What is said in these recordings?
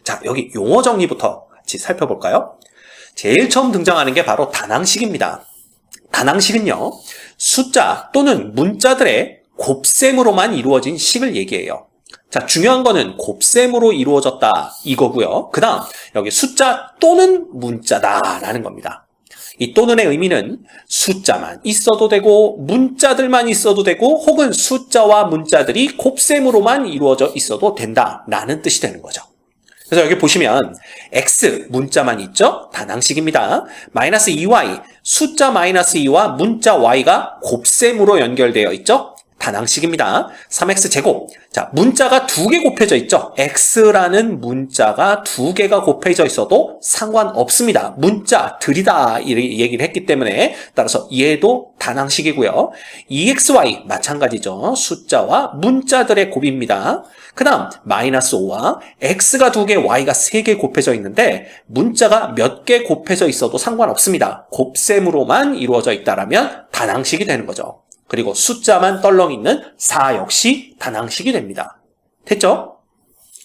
자, 여기 용어 정리부터 같이 살펴볼까요? 제일 처음 등장하는 게 바로 단항식입니다. 단항식은요, 숫자 또는 문자들의 곱셈으로만 이루어진 식을 얘기해요. 자, 중요한 거는 곱셈으로 이루어졌다 이거고요. 그 다음 여기 숫자 또는 문자다라는 겁니다. 이 또는의 의미는 숫자만 있어도 되고 문자들만 있어도 되고 혹은 숫자와 문자들이 곱셈으로만 이루어져 있어도 된다라는 뜻이 되는 거죠. 그래서 여기 보시면 x 문자만 있죠? 단항식입니다. 마이너스 2y 숫자 마이너스 2와 문자 y가 곱셈으로 연결되어 있죠? 단항식입니다. 3x 제곱. 자, 문자가 2개 곱해져 있죠? x라는 문자가 2개가 곱해져 있어도 상관없습니다. 문자들이다 이 얘기를 했기 때문에 따라서 얘도 단항식이고요. 2xy 마찬가지죠. 숫자와 문자들의 곱입니다. 그 다음 마이너스 5와 x가 2개, y가 3개 곱해져 있는데 문자가 몇 개 곱해져 있어도 상관없습니다. 곱셈으로만 이루어져 있다라면 단항식이 되는 거죠. 그리고 숫자만 떨렁 있는 4 역시 단항식이 됩니다. 됐죠?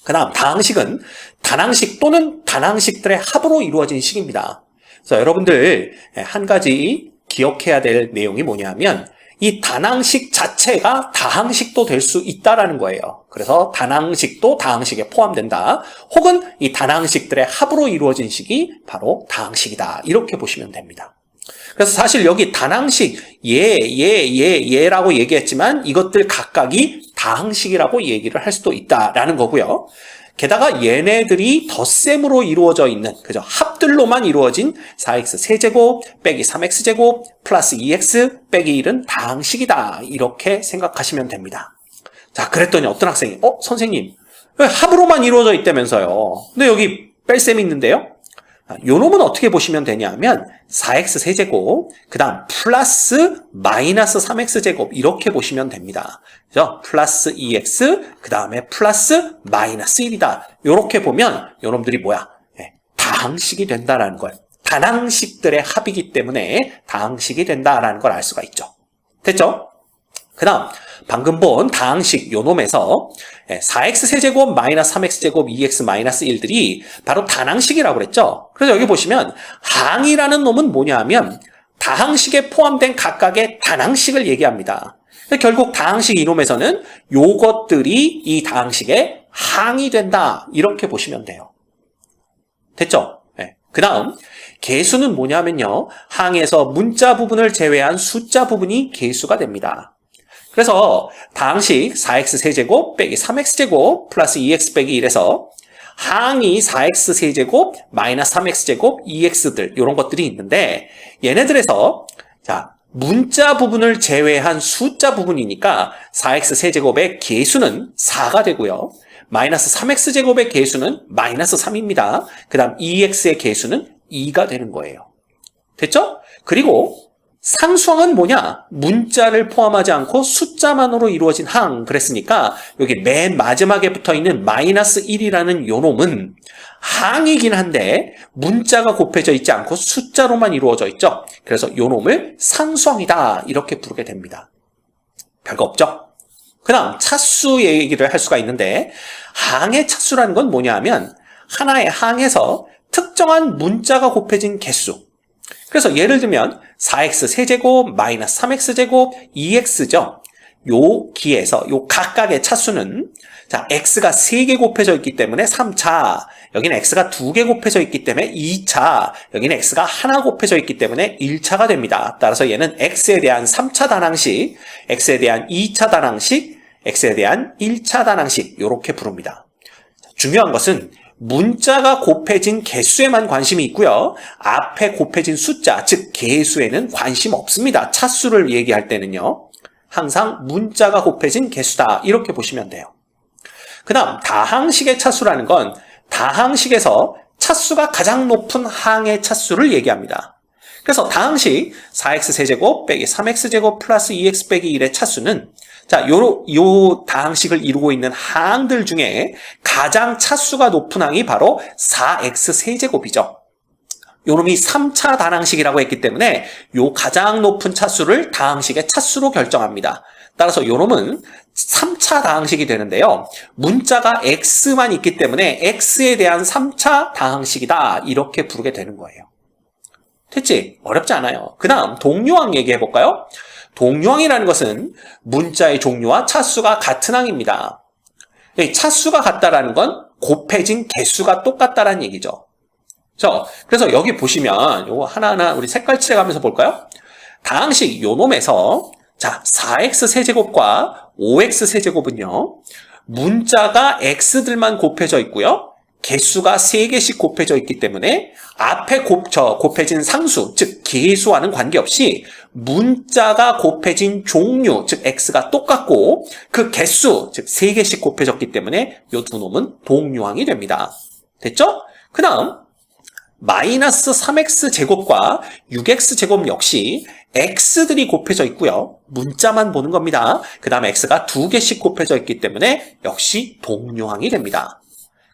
그 다음 다항식은 단항식 또는 단항식들의 합으로 이루어진 식입니다. 그래서 여러분들 한 가지 기억해야 될 내용이 뭐냐면 이 단항식 자체가 다항식도 될 수 있다라는 거예요. 그래서 단항식도 다항식에 포함된다. 혹은 이 단항식들의 합으로 이루어진 식이 바로 다항식이다. 이렇게 보시면 됩니다. 그래서 사실 여기 단항식 얘라고 얘기했지만 이것들 각각이 다항식이라고 얘기를 할 수도 있다라는 거고요. 게다가 얘네들이 덧셈으로 이루어져 있는 그죠? 합들로만 이루어진 4x 세제곱 빼기 3x 제곱 플러스 2x 빼기 1은 다항식이다. 이렇게 생각하시면 됩니다. 자, 그랬더니 어떤 학생이 선생님 왜 합으로만 이루어져 있다면서요? 근데 여기 뺄셈이 있는데요? 요 놈은 어떻게 보시면 되냐면 4x 세제곱 그 다음 플러스 마이너스 3x 제곱 이렇게 보시면 됩니다. 그죠? 플러스 2x 그 다음에 플러스 마이너스 1이다. 이렇게 보면 요 놈들이 뭐야? 다항식이 된다라는 걸 단항식들의 합이기 때문에 다항식이 된다라는 걸 알 수가 있죠. 됐죠? 그 다음 방금 본 다항식 요 놈에서 4x 세제곱 마이너스 3x 제곱 2x 마이너스 1들이 바로 단항식이라고 그랬죠. 그래서 여기 보시면 항이라는 놈은 뭐냐 하면 다항식에 포함된 각각의 단항식을 얘기합니다. 결국 다항식 이놈에서는 요것들이 이 다항식의 항이 된다 이렇게 보시면 돼요. 됐죠? 그 다음 계수는 뭐냐면요, 항에서 문자 부분을 제외한 숫자 부분이 계수가 됩니다. 그래서 다항식 4x 세제곱 빼기 3x 제곱 플러스 2x 빼기 1에서 항이 4x 세제곱 마이너스 3x 제곱 2x들 이런 것들이 있는데 얘네들에서 자 문자 부분을 제외한 숫자 부분이니까 4x 세제곱의 계수는 4가 되고요. 마이너스 3x 제곱의 계수는 마이너스 3입니다. 그 다음 2x의 계수는 2가 되는 거예요. 됐죠? 그리고 상수항은 뭐냐? 문자를 포함하지 않고 숫자만으로 이루어진 항 그랬으니까 여기 맨 마지막에 붙어있는 마이너스 1이라는 요 놈은 항이긴 한데 문자가 곱해져 있지 않고 숫자로만 이루어져 있죠. 그래서 요 놈을 상수항이다 이렇게 부르게 됩니다. 별거 없죠? 그 다음 차수 얘기를 할 수가 있는데 항의 차수라는 건 뭐냐 하면 하나의 항에서 특정한 문자가 곱해진 개수. 그래서 예를 들면 4x 세제곱 마이너스 3x 제곱 2x죠. 요 기에서 요 각각의 차수는 자 x가 3개 곱해져 있기 때문에 3차, 여기는 x가 2개 곱해져 있기 때문에 2차, 여기는 x가 하나 곱해져 있기 때문에 1차가 됩니다. 따라서 얘는 x에 대한 3차 단항식, x에 대한 2차 단항식, x에 대한 1차 단항식 이렇게 부릅니다. 중요한 것은 문자가 곱해진 개수에만 관심이 있고요. 앞에 곱해진 숫자, 즉 개수에는 관심 없습니다. 차수를 얘기할 때는요. 항상 문자가 곱해진 개수다 이렇게 보시면 돼요. 그 다음 다항식의 차수라는 건 다항식에서 차수가 가장 높은 항의 차수를 얘기합니다. 그래서 다항식 4x 세제곱 빼기 3x 제곱 플러스 2x 빼기 1의 차수는 자, 요 다항식을 이루고 있는 항들 중에 가장 차수가 높은 항이 바로 4x 세제곱이죠. 요 놈이 3차 단항식이라고 했기 때문에 요 가장 높은 차수를 다항식의 차수로 결정합니다. 따라서 요 놈은 3차 다항식이 되는데요. 문자가 x만 있기 때문에 x에 대한 3차 다항식이다. 이렇게 부르게 되는 거예요. 됐지? 어렵지 않아요. 그 다음 동류항 얘기해 볼까요? 동류항이라는 것은 문자의 종류와 차수가 같은 항입니다. 차수가 같다라는 건 곱해진 개수가 똑같다라는 얘기죠. 그래서 여기 보시면 요거 하나하나 우리 색깔 칠해가면서 볼까요? 다항식 요 놈에서 자 4x 세제곱과 5x 세제곱은요. 문자가 x들만 곱해져 있고요. 개수가 3개씩 곱해져 있기 때문에 앞에 곱해진 상수, 즉 개수와는 관계없이 문자가 곱해진 종류, 즉 x가 똑같고 그 개수, 즉 3개씩 곱해졌기 때문에 이 두 놈은 동류항이 됩니다. 됐죠? 그 다음 마이너스 3x 제곱과 6x 제곱 역시 x들이 곱해져 있고요. 문자만 보는 겁니다. 그 다음에 x가 2개씩 곱해져 있기 때문에 역시 동류항이 됩니다.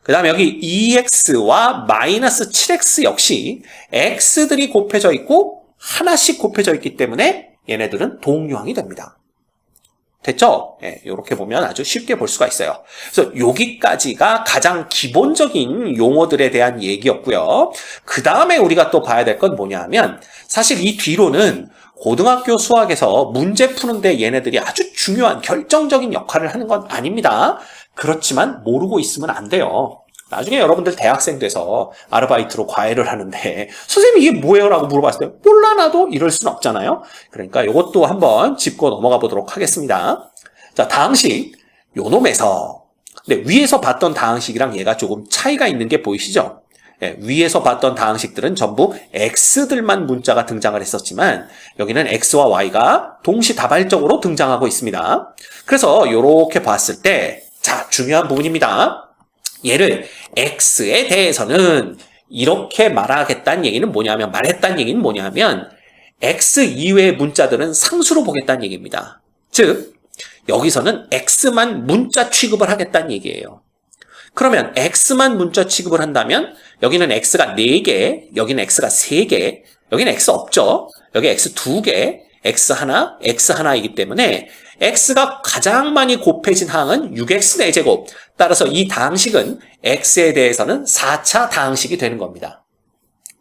그 다음에 여기 2x와 마이너스 7x 역시 x들이 곱해져 있고 하나씩 곱해져 있기 때문에 얘네들은 동류항이 됩니다. 됐죠? 네, 이렇게 보면 아주 쉽게 볼 수가 있어요. 그래서 여기까지가 가장 기본적인 용어들에 대한 얘기였고요. 그 다음에 우리가 또 봐야 될 건 뭐냐면 사실 이 뒤로는 고등학교 수학에서 문제 푸는데 얘네들이 아주 중요한 결정적인 역할을 하는 건 아닙니다. 그렇지만 모르고 있으면 안 돼요. 나중에 여러분들 대학생 돼서 아르바이트로 과외를 하는데 선생님 이게 뭐예요? 라고 물어봤을 때 몰라 나도 이럴 순 없잖아요. 그러니까 이것도 한번 짚고 넘어가 보도록 하겠습니다. 자, 다항식 요 놈에서 근데 위에서 봤던 다항식이랑 얘가 조금 차이가 있는 게 보이시죠? 예, 위에서 봤던 다항식들은 전부 x들만 문자가 등장을 했었지만 여기는 x와 y가 동시다발적으로 등장하고 있습니다. 그래서 이렇게 봤을 때 자, 중요한 부분입니다. 얘를 x에 대해서는 이렇게 말하겠다는 얘기는 뭐냐면 말했다는 얘기는 뭐냐면 x 이외의 문자들은 상수로 보겠다는 얘기입니다. 즉 여기서는 x만 문자 취급을 하겠다는 얘기예요. 그러면 x만 문자 취급을 한다면 여기는 x가 4개, 여기는 x가 3개, 여기는 x 없죠. 여기 x 2개, x 하나, x 하나이기 때문에 x가 가장 많이 곱해진 항은 6x 4제곱. 따라서 이 다항식은 x에 대해서는 4차 다항식이 되는 겁니다.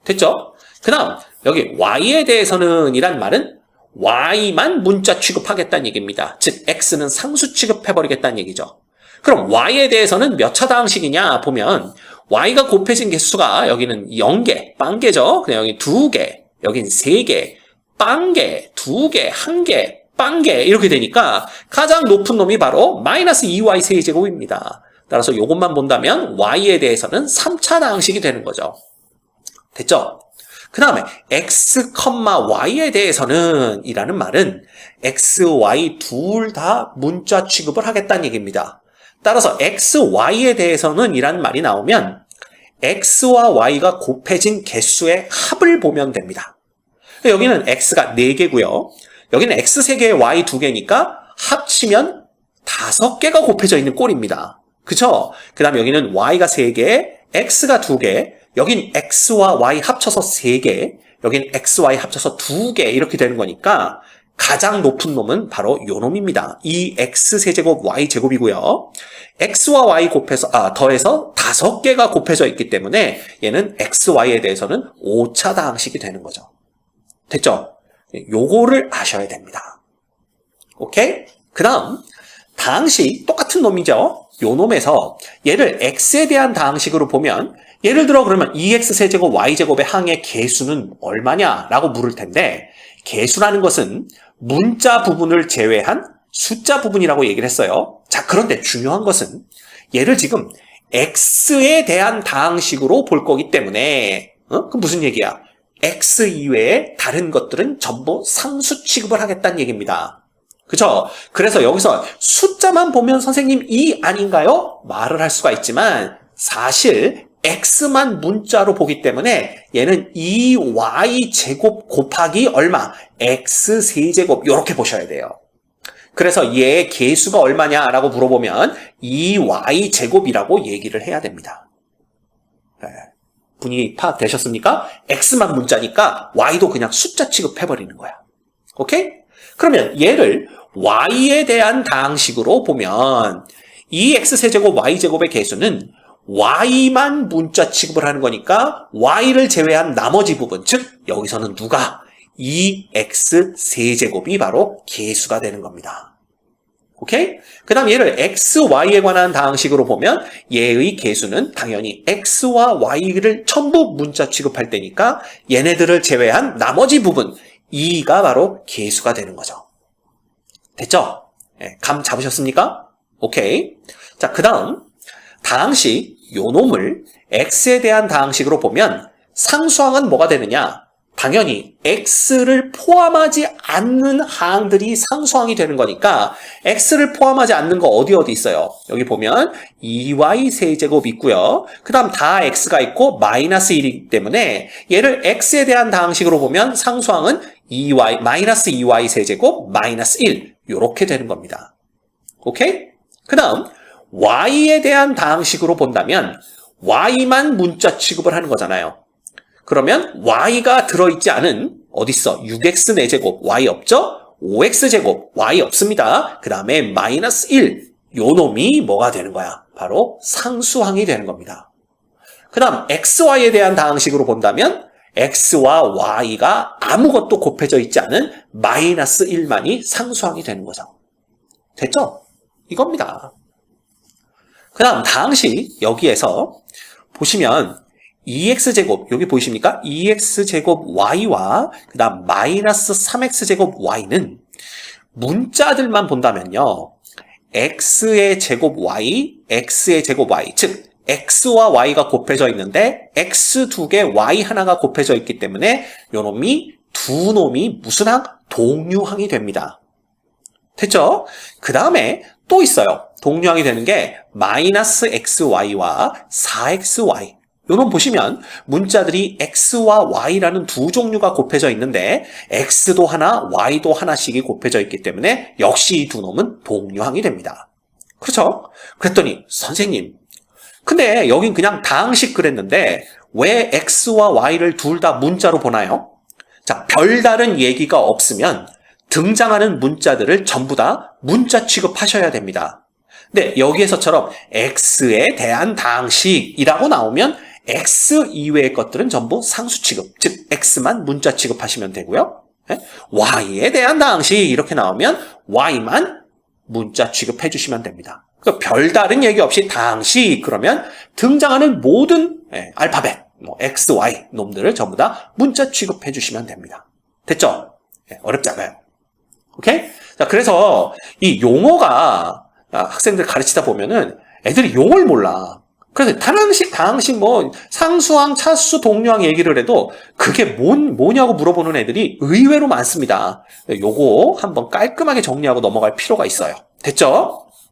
됐죠? 그 다음 여기 y에 대해서는 이란 말은 y만 문자 취급하겠다는 얘기입니다. 즉 x는 상수 취급해버리겠다는 얘기죠. 그럼 y에 대해서는 몇 차 다항식이냐 보면 y가 곱해진 개수가 여기는 0개, 빵개죠. 그냥 여기 2개, 여긴 3개, 빵개, 2개, 1개, 빵개 이렇게 되니까 가장 높은 놈이 바로 마이너스 2y 세제곱입니다. 따라서 이것만 본다면 y에 대해서는 3차 다항식이 되는 거죠. 됐죠? 그 다음에 x, y에 대해서는 이라는 말은 x, y 둘 다 문자 취급을 하겠다는 얘기입니다. 따라서 x, y에 대해서는 이라는 말이 나오면 x와 y가 곱해진 개수의 합을 보면 됩니다. 여기는 x가 4개고요. 여기는 x 3개, y 2개니까 합치면 5개가 곱해져 있는 꼴입니다. 그쵸? 그 다음 여기는 y가 3개, x가 2개, 여긴 x와 y 합쳐서 3개, 여긴 x, y 합쳐서 2개 이렇게 되는 거니까 가장 높은 놈은 바로 요 놈입니다. 이 x 세제곱 y 제곱이고요. x와 y 더해서 5개가 곱해져 있기 때문에 얘는 x, y에 대해서는 5차 다항식이 되는 거죠. 됐죠? 요거를 아셔야 됩니다. 오케이? 그 다음 다항식 똑같은 놈이죠. 요 놈에서 얘를 x에 대한 다항식으로 보면 예를 들어 그러면 2x 세제곱 y제곱의 항의 개수는 얼마냐 라고 물을 텐데 개수라는 것은 문자 부분을 제외한 숫자 부분이라고 얘기를 했어요. 자, 그런데 중요한 것은 얘를 지금 x에 대한 다항식으로 볼 거기 때문에 그럼 무슨 얘기야? x 이외에 다른 것들은 전부 상수 취급을 하겠다는 얘기입니다. 그쵸? 그래서 여기서 숫자만 보면 선생님 2 아닌가요? 말을 할 수가 있지만 사실 x만 문자로 보기 때문에 얘는 2y 제곱 곱하기 얼마? x 세제곱 이렇게 보셔야 돼요. 그래서 얘의 개수가 얼마냐라고 물어보면 2y 제곱이라고 얘기를 해야 됩니다. 네. 분위기 파악되셨습니까? x만 문자니까 y도 그냥 숫자 취급해버리는 거야. 오케이? 그러면 얘를 y에 대한 다항식으로 보면 이 x세제곱 y제곱의 개수는 y만 문자 취급을 하는 거니까 y를 제외한 나머지 부분, 즉 여기서는 누가? 이 x세제곱이 바로 개수가 되는 겁니다. 오케이? 그 다음 얘를 x, y에 관한 다항식으로 보면 얘의 개수는 당연히 x와 y를 전부 문자 취급할 때니까 얘네들을 제외한 나머지 부분 2가 바로 개수가 되는 거죠. 됐죠? 네, 감 잡으셨습니까? 오케이. 자, 그 다음 다항식 요 놈을 x에 대한 다항식으로 보면 상수항은 뭐가 되느냐? 당연히 x를 포함하지 않는 항들이 상수항이 되는 거니까 x를 포함하지 않는 거 어디 있어요? 여기 보면 2y 세제곱 있고요. 그 다음 다 x가 있고 마이너스 1이기 때문에 얘를 x에 대한 다항식으로 보면 상수항은 2y, 마이너스 2y 세제곱 마이너스 1 이렇게 되는 겁니다. 오케이? 그 다음 y에 대한 다항식으로 본다면 y만 문자 취급을 하는 거잖아요. 그러면 y가 들어있지 않은 어딨어? 6x 4제곱 y 없죠? 5x제곱 y 없습니다. 그 다음에 마이너스 1 요 놈이 뭐가 되는 거야? 바로 상수항이 되는 겁니다. 그 다음 xy에 대한 다항식으로 본다면 x와 y가 아무것도 곱해져 있지 않은 마이너스 1만이 상수항이 되는 거죠. 됐죠? 이겁니다. 그 다음 다항식 여기에서 보시면 2x제곱 여기 보이십니까? 2x제곱 y와 그 다음 마이너스 3x제곱 y는 문자들만 본다면요. x의 제곱 y, x의 제곱 y 즉 x와 y가 곱해져 있는데 x 두 개, y 하나가 곱해져 있기 때문에 요 놈이 두 놈이 무슨 항? 동류항이 됩니다. 됐죠? 그 다음에 또 있어요. 동류항이 되는 게 마이너스 xy와 4xy 요놈 보시면 문자들이 x와 y라는 두 종류가 곱해져 있는데 x도 하나, y도 하나씩이 곱해져 있기 때문에 역시 이 두 놈은 동류항이 됩니다. 그렇죠? 그랬더니 선생님, 근데 여긴 그냥 다항식 그랬는데 왜 x와 y를 둘 다 문자로 보나요? 자, 별다른 얘기가 없으면 등장하는 문자들을 전부 다 문자 취급하셔야 됩니다. 근데 여기에서처럼 x에 대한 다항식이라고 나오면 x 이외의 것들은 전부 상수 취급, 즉 x만 문자 취급하시면 되고요. y에 대한 다항식 이렇게 나오면 y만 문자 취급해 주시면 됩니다. 그러니까 별다른 얘기 없이 다항식 그러면 등장하는 모든 알파벳, x, y 놈들을 전부 다 문자 취급해 주시면 됩니다. 됐죠? 어렵지 않아요. 오케이? 자, 그래서 이 용어가 학생들 가르치다 보면은 애들이 용어를 몰라. 그래서 다항식 상수항, 차수, 동류항 얘기를 해도 그게 뭐냐고 물어보는 애들이 의외로 많습니다. 요거 한번 깔끔하게 정리하고 넘어갈 필요가 있어요. 됐죠?